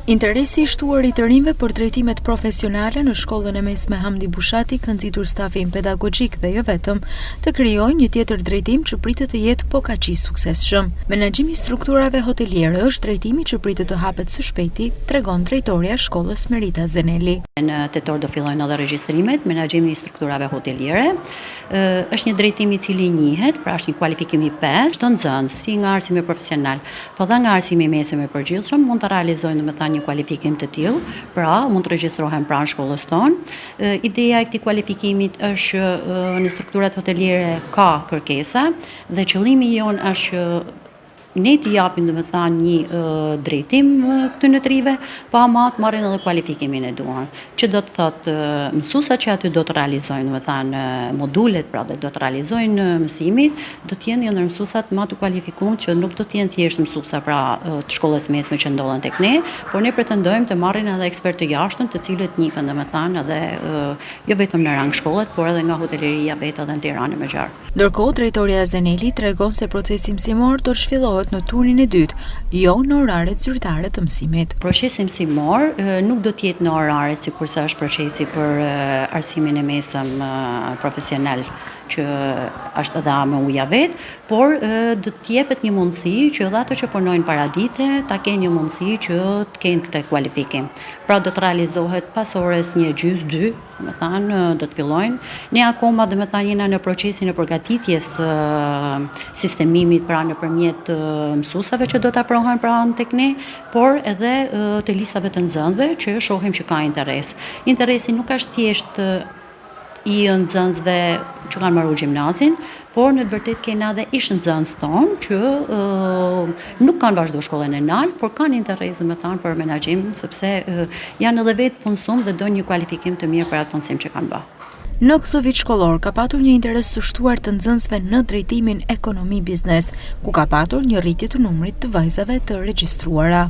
Interesi i shtuar i të rinjve për drejtimet profesionale në shkollën e mesme Hamdi Bushati ka nxitur stafin pedagogjik dhe jo vetëm të krijojë një tjetër drejtim që pritet të jetë pokaçi suksesshëm. Menaxhimi i strukturave hoteliere është drejtimi që pritet të hapet së shpejti, tregon drejtoria e shkollës Merita Zeneli. Në tetor do fillojnë edhe regjistrimet, menaxhimi i strukturave hoteliere. Është një drejtim i cili njihet, pra është një kualifikim i 5, çdo nxënës, si nga arsimi profesional, po dhe nga arsimi i mesëm i përgjithshëm, mund të realizojnë domethënë një kualifikim të tillë, pra mund të regjistrohen pranë shkollës tonë. Ideja e këtij kualifikimit është në strukturat hoteliere ka kërkesa dhe qëllimi jon është ne t'i japim domethënë një drejtim këtyre netrive, pa ama të marrin edhe kualifikimin e duan. Që do të thotë mësuesat që aty do të realizojnë domethënë modulet, pra dhe do të realizojnë mësimin, do të jenë ndër mësuesat më të kualifikuar që nuk do të jenë thjesht mësuesa pra të shkollës mesme që ndodhen tek ne, por ne pretendojmë të marrin edhe ekspertë të jashtëm, të cilët njihen domethënë edhe jo vetëm në rang shkollet, por edhe nga hoteleria vetë edhe në Tiranë më gjarë. Ndërkohë, drejtoria Zeneli tregon se procesi mësimor do të zhvillohet në turnin e dytë, jo në oraret zyrtare të mësimit. Procesi mësimor nuk do të jetë në oraret sikurse është procesi për arsimin e mesëm profesional që është edhe me uja vetë, por do të jepet një mundësi që edhe ato që punojnë paradite ta kenë një mundësi që të kenë këtë kualifikim. Pra do të realizohet pas orës 1:30, domethënë do të fillojnë. Ne akoma domethënë jena në procesin e përgatitjes sistemimit pra nëpërmjet mësuesave që do të afrohen pranë tek ne, por edhe të listave të nxënësve që shohim që ka interes. Interesi nuk është thjesht i nxënësve që kanë marrë gjimnazin, por në të vërtetë kena edhe ish nxënës tonë që nuk kanë vazhduar shkollën e lartë, por kanë interes domethënë për menaxhim, sepse janë edhe vetë punësuar dhe dojnë një kualifikim të mirë për atë punësim që kanë bërë. Në këtë vit shkollor ka patur një interes të shtuar të nxënësve në drejtimin ekonomi biznes, ku ka patur një rritje të numrit të vajzave të regjistruara.